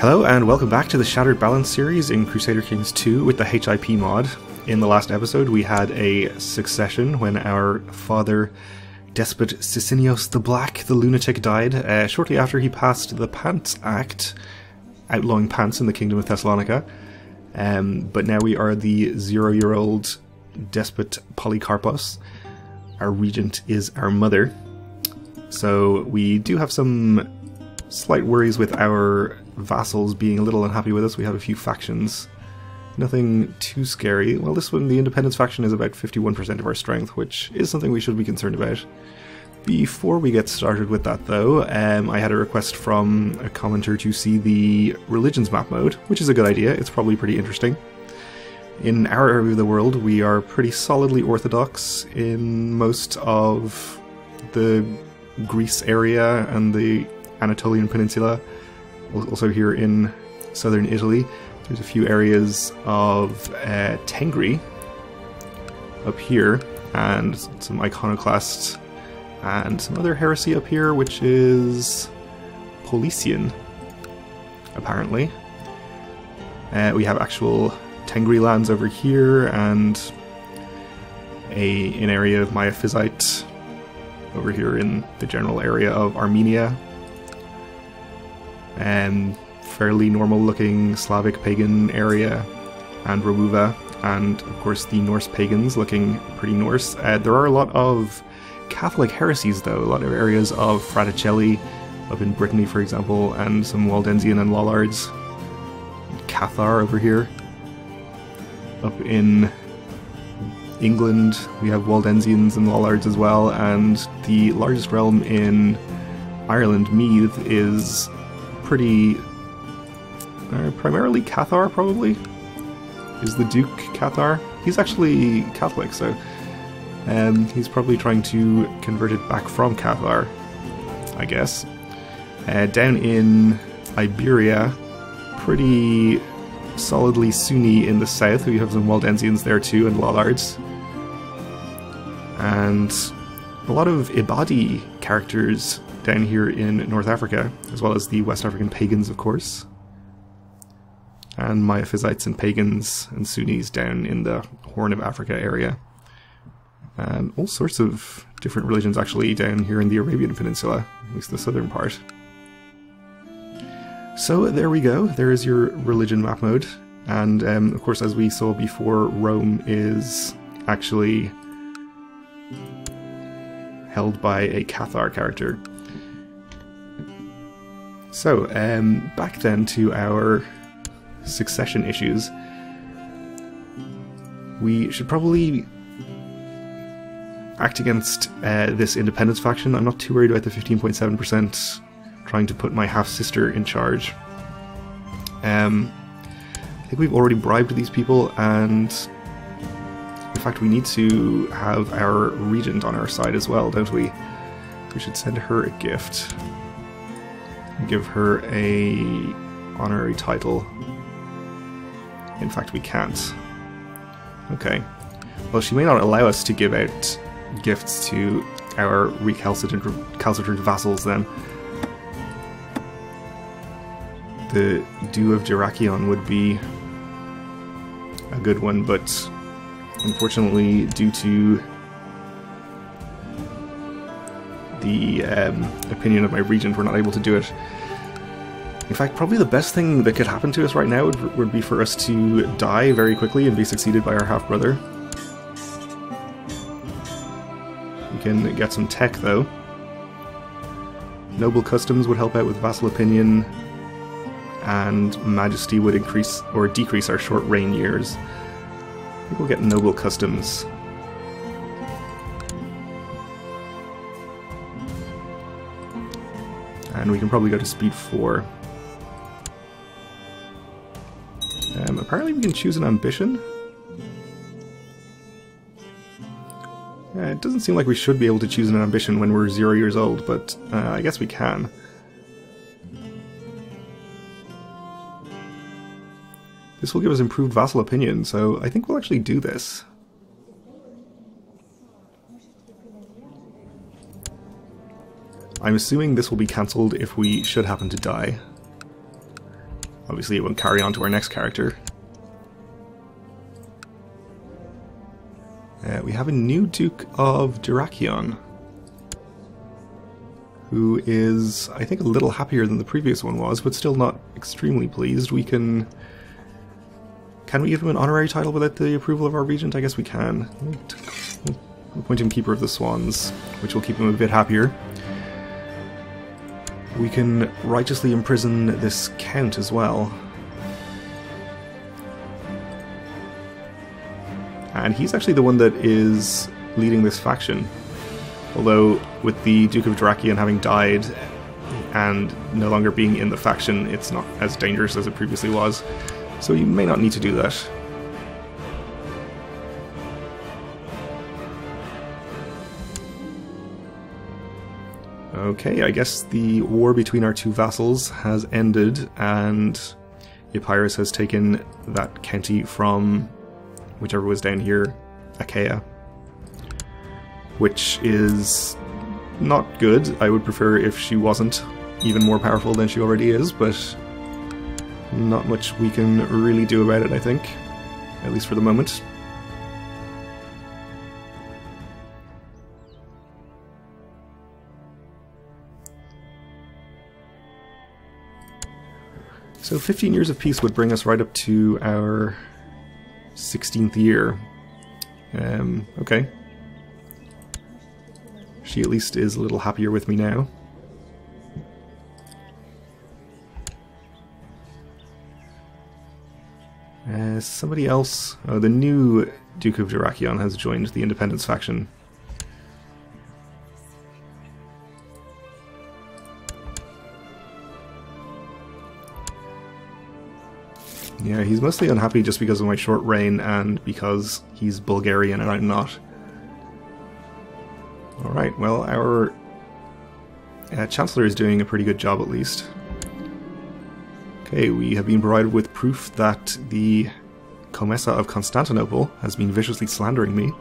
Hello and welcome back to the Shattered Balance series in Crusader Kings 2 with the HIP mod. In the last episode we had a succession when our father, Despot Sicinios the Black, the lunatic, died shortly after he passed the Pants Act, outlawing pants in the Kingdom of Thessalonica. But now we are the 0-year-old Despot Polycarpos. Our regent is our mother. So we do have some slight worries with our vassals being a little unhappy with us. We have a few factions. Nothing too scary. Well, this one, the Independence faction, is about 51% of our strength, which is something we should be concerned about. Before we get started with that, though, I had a request from a commenter to see the religions map mode, which is a good idea. It's probably pretty interesting. In our area of the world, we are pretty solidly orthodox in most of the Greece area and the Anatolian Peninsula. Also here in southern Italy, there's a few areas of Tengri up here, and some iconoclasts, and some other heresy up here, which is Paulician, apparently. We have actual Tengri lands over here, and an area of Miaphysite over here in the general area of Armenia. Fairly normal looking Slavic pagan area, and Remuva, and of course the Norse pagans looking pretty Norse. There are a lot of Catholic heresies though, a lot of areas of Fraticelli up in Brittany for example, and some Waldensian and Lollards. Cathar over here. Up in England we have Waldensians and Lollards as well, and the largest realm in Ireland, Meath, is pretty primarily Cathar, probably. Is the Duke Cathar? He's actually Catholic, so he's probably trying to convert it back from Cathar, I guess. Down in Iberia, pretty solidly Sunni in the south. We have some Waldensians there too, and Lollards. And a lot of Ibadi characters down here in North Africa, as well as the West African pagans, of course. And Miaphysites and pagans and Sunnis down in the Horn of Africa area. And all sorts of different religions actually down here in the Arabian Peninsula, at least the southern part. So there we go, there is your religion map mode. And of course, as we saw before, Rome is actually held by a Cathar character. So, back then to our succession issues. We should probably act against this independence faction. I'm not too worried about the 15.7% trying to put my half-sister in charge. I think we've already bribed these people, and in fact we need to have our regent on our side as well, don't we? We should send her a gift. Give her a honorary title. In fact, we can't. Okay. Well, she may not allow us to give out gifts to our recalcitrant vassals then. The Dew of Dyrrachion would be a good one, but unfortunately, due to the opinion of my regent, we're not able to do it. In fact, probably the best thing that could happen to us right now would be for us to die very quickly and be succeeded by our half-brother. We can get some tech, though. Noble customs would help out with vassal opinion, and majesty would increase or decrease our short reign years. I think we'll get noble customs. And we can probably go to speed 4. Apparently we can choose an ambition. It doesn't seem like we should be able to choose an ambition when we're 0 years old, but I guess we can. This will give us improved vassal opinion, so I think we'll actually do this. I'm assuming this will be cancelled if we should happen to die. Obviously it won't carry on to our next character. We have a new Duke of Dyrrhachion, who is, I think, a little happier than the previous one was, but still not extremely pleased. We can we give him an honorary title without the approval of our regent? I guess we can. We'll appoint him Keeper of the Swans, which will keep him a bit happier. We can righteously imprison this count as well. And he's actually the one that is leading this faction. Although, with the Duke of Dyrrhachion having died and no longer being in the faction, it's not as dangerous as it previously was. So you may not need to do that. Okay, I guess the war between our two vassals has ended, and Epirus has taken that county from whichever was down here, Achaia. Which is not good. I would prefer if she wasn't even more powerful than she already is, but not much we can really do about it, I think. At least for the moment. So 15 years of peace would bring us right up to our 16th year. Okay. She at least is a little happier with me now. Somebody else... Oh, the new Duke of Dyrrhachion has joined the Independence faction. Yeah, he's mostly unhappy just because of my short reign and because he's Bulgarian and I'm not. Alright, well, our Chancellor is doing a pretty good job at least. Okay, we have been provided with proof that the Commessa of Constantinople has been viciously slandering me.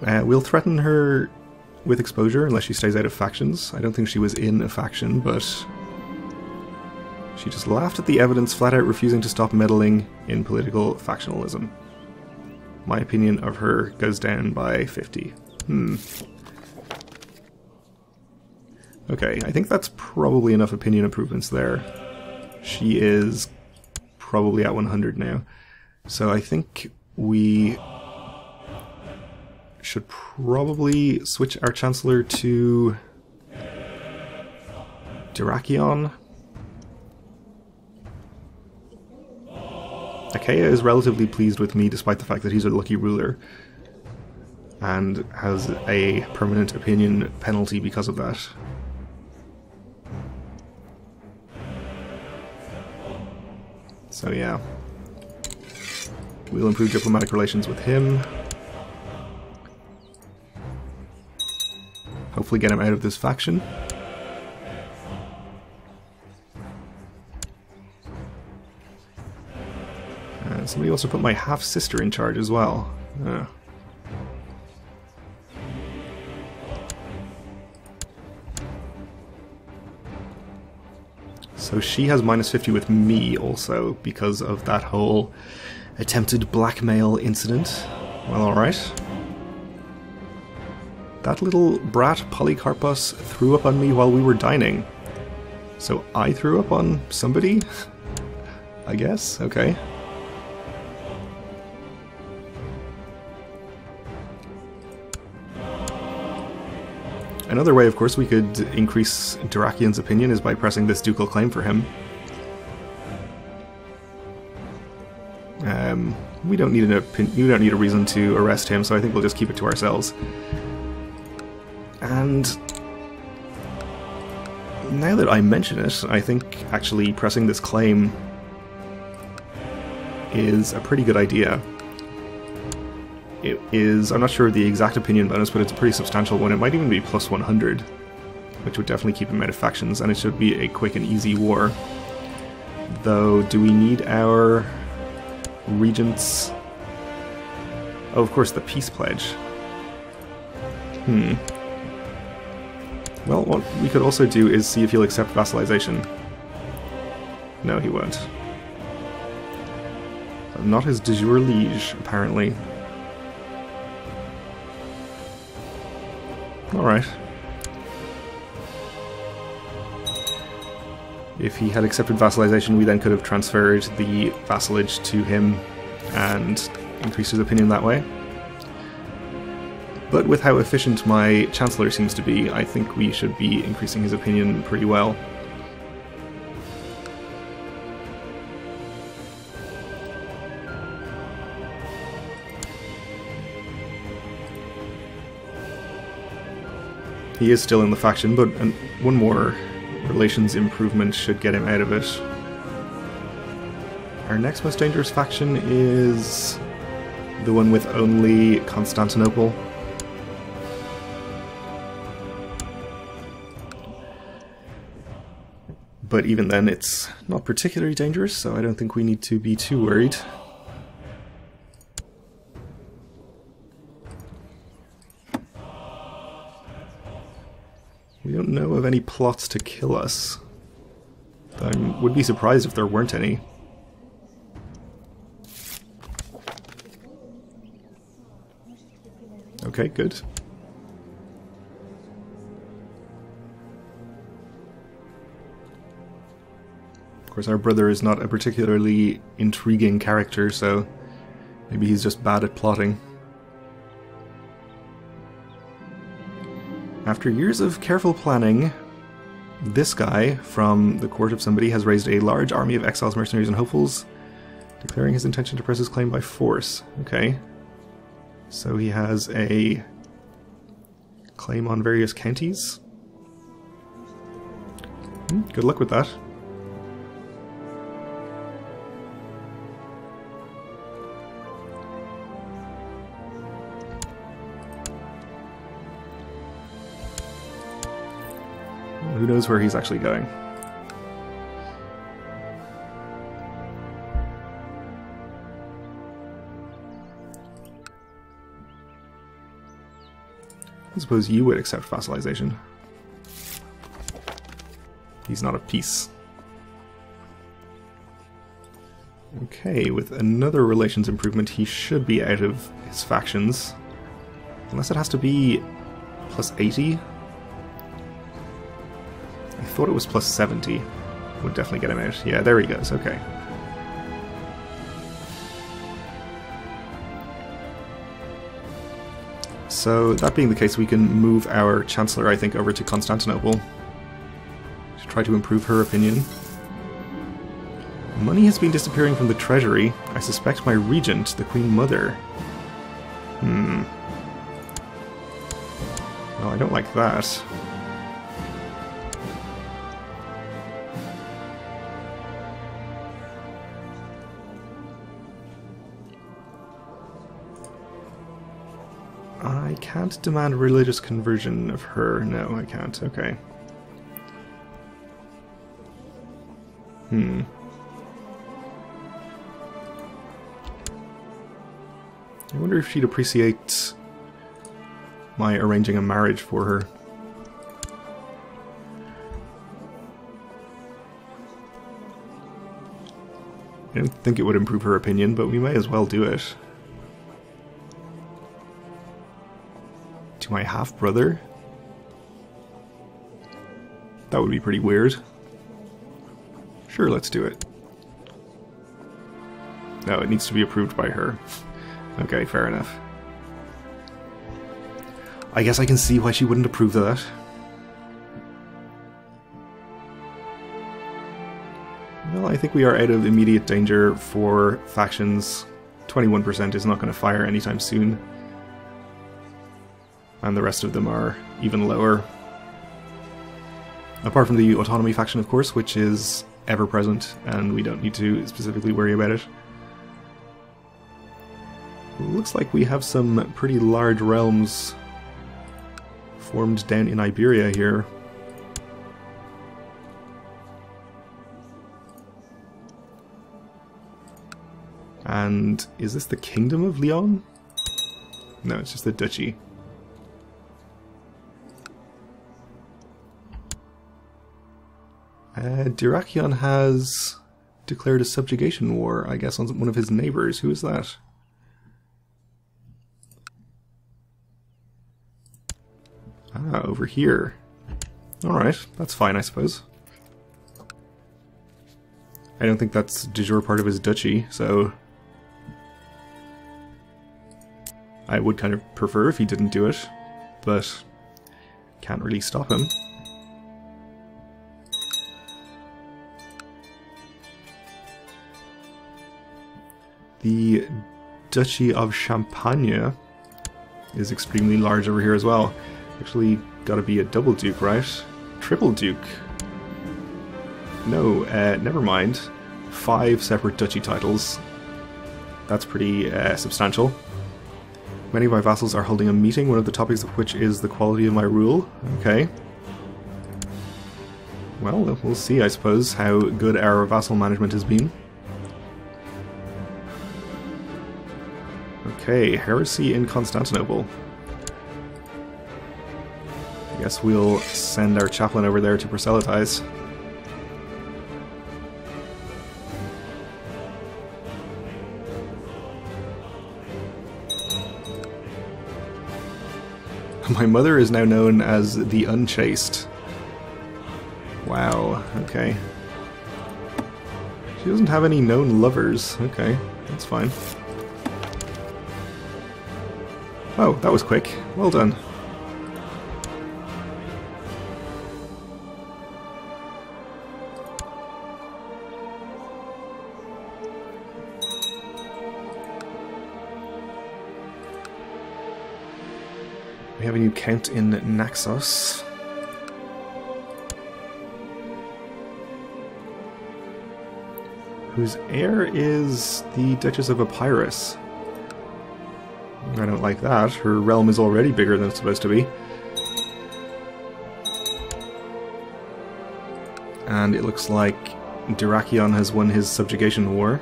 We'll threaten her with exposure unless she stays out of factions. I don't think she was in a faction, but she just laughed at the evidence, flat out refusing to stop meddling in political factionalism. My opinion of her goes down by 50. Okay, I think that's probably enough opinion improvements there. She is probably at 100 now. So I think we should probably switch our Chancellor to Dyrrhachion. Achaia is relatively pleased with me despite the fact that he's a lucky ruler and has a permanent opinion penalty because of that. So yeah, we'll improve diplomatic relations with him. Hopefully get him out of this faction. And somebody also put my half-sister in charge as well. So she has minus 50 with me also because of that whole attempted blackmail incident. Well, alright. That little brat Polycarpus threw up on me while we were dining. So I threw up on somebody? I guess? Okay. Another way, of course, we could increase Dyrrhachion's opinion is by pressing this ducal claim for him. We don't need a reason to arrest him, so I think we'll just keep it to ourselves. And now that I mention it, I think actually pressing this claim is a pretty good idea. It is, I'm not sure of the exact opinion bonus, but it's a pretty substantial one. It might even be plus 100, which would definitely keep him out of factions, and it should be a quick and easy war. Though, do we need our regents? Oh, of course, the peace pledge. Well, what we could also do is see if he'll accept vassalization. No, he won't. I'm not his de jure liege, apparently. Alright. If he had accepted vassalization, we then could have transferred the vassalage to him and increased his opinion that way. But with how efficient my Chancellor seems to be, I think we should be increasing his opinion pretty well. He is still in the faction, but one more relations improvement should get him out of it. Our next most dangerous faction is the one with only Constantinople. But even then, it's not particularly dangerous, so I don't think we need to be too worried. We don't know of any plots to kill us. I would be surprised if there weren't any. Okay, good. Of course, our brother is not a particularly intriguing character, so maybe he's just bad at plotting. After years of careful planning, this guy from the court of somebody has raised a large army of exiles, mercenaries, and hopefuls, declaring his intention to press his claim by force. Okay. So he has a claim on various counties. Good luck with that. Who knows where he's actually going? I suppose you would accept vassalization. He's not of peace. Okay, with another relations improvement, he should be out of his factions. Unless it has to be plus 80. I thought it was plus 70. Would definitely get him out. Yeah, there he goes. Okay. So, that being the case, we can move our Chancellor, I think, over to Constantinople to try to improve her opinion. Money has been disappearing from the treasury. I suspect my regent, the Queen Mother. Well, I don't like that. I can't demand religious conversion of her. No, I can't. Okay. I wonder if she'd appreciate my arranging a marriage for her. I don't think it would improve her opinion, but we may as well do it. To my half-brother? That would be pretty weird. Sure, let's do it. No, it needs to be approved by her. Okay, fair enough. I guess I can see why she wouldn't approve of that. Well, I think we are out of immediate danger for factions. 21% is not going to fire anytime soon. And the rest of them are even lower. Apart from the autonomy faction, of course, which is ever present, and we don't need to specifically worry about it. Looks like we have some pretty large realms formed down in Iberia here. And is this the Kingdom of Leon? No, it's just the Duchy. Dyrrhachion has declared a subjugation war, I guess, on one of his neighbors. Who is that? Ah, over here. Alright, that's fine, I suppose. I don't think that's de jure part of his duchy, so I would kind of prefer if he didn't do it, but can't really stop him. The Duchy of Champagne is extremely large over here as well. Actually, gotta be a double duke, right? Triple duke. No, never mind. 5 separate duchy titles. That's pretty substantial. Many of my vassals are holding a meeting, one of the topics of which is the quality of my rule. Okay. Well, we'll see, I suppose, how good our vassal management has been. Okay, heresy in Constantinople. I guess we'll send our chaplain over there to proselytize. My mother is now known as the Unchaste. Wow, okay. She doesn't have any known lovers. Okay, that's fine. Oh, that was quick. Well done. We have a new count in Naxos. Whose heir is the Duchess of Epirus. I don't like that. Her realm is already bigger than it's supposed to be. And it looks like Dyrrhachion has won his subjugation war.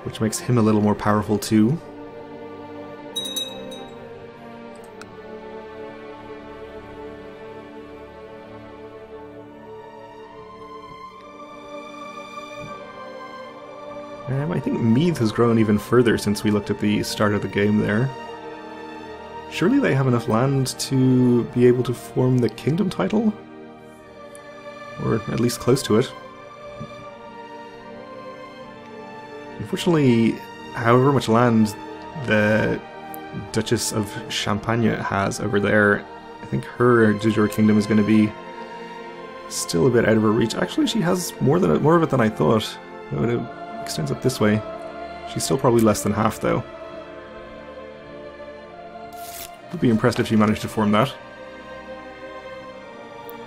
Which makes him a little more powerful too. I think Meath has grown even further since we looked at the start of the game there. Surely they have enough land to be able to form the kingdom title? Or at least close to it. Unfortunately, however much land the Duchess of Champagne has over there, I think her de jure kingdom is going to be still a bit out of her reach. Actually, she has more of it than I thought. It extends up this way. She's still probably less than half, though. Would be impressed if she managed to form that.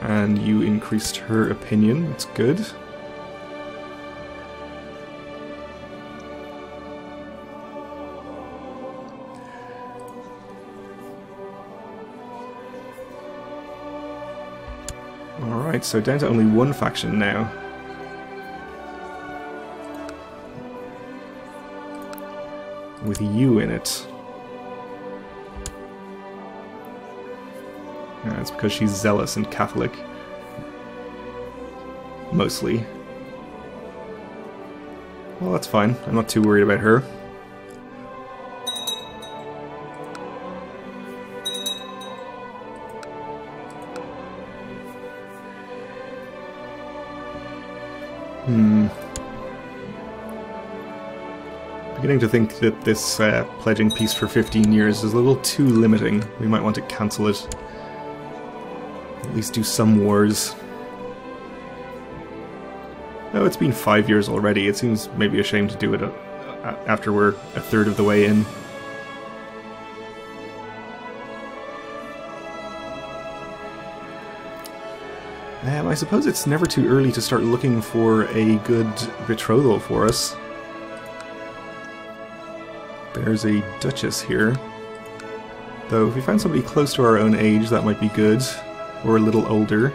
And you increased her opinion. That's good. Alright, so down to only one faction now. With you in it. It's because she's zealous and Catholic. Mostly. Well, that's fine. I'm not too worried about her. Beginning to think that this pledging peace for 15 years is a little too limiting. We might want to cancel it. At least do some wars. Oh, it's been 5 years already. It seems maybe a shame to do it after we're a third of the way in. I suppose it's never too early to start looking for a good betrothal for us. There's a duchess here. Though if we find somebody close to our own age, that might be good. Or a little older.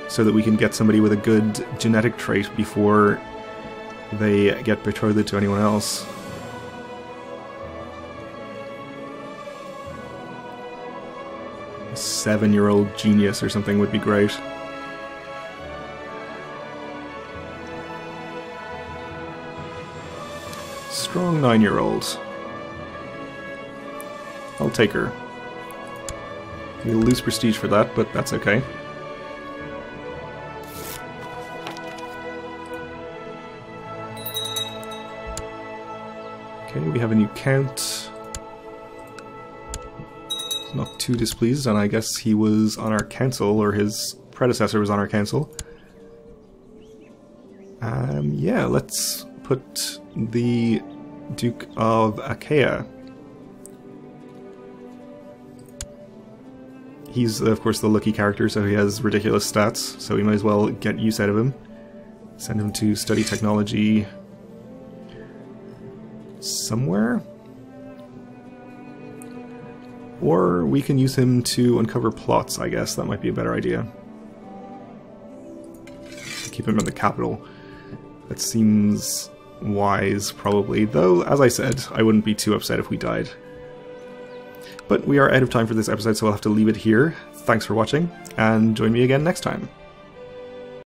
So that we can get somebody with a good genetic trait before they get betrothed to anyone else. 7-year-old genius or something would be great. Strong 9-year-old. I'll take her. We'll lose prestige for that, but that's okay. Okay, we have a new count. Not too displeased, and I guess he was on our council, or his predecessor was on our council. Yeah, let's put the Duke of Achaia. He's, of course, the lucky character, so he has ridiculous stats, so we might as well get use out of him. Send him to study technology somewhere. Or we can use him to uncover plots, I guess. That might be a better idea. Keep him in the capital. That seems wise, probably. Though, as I said, I wouldn't be too upset if we died. But we are out of time for this episode, so I'll have to leave it here. Thanks for watching, and join me again next time.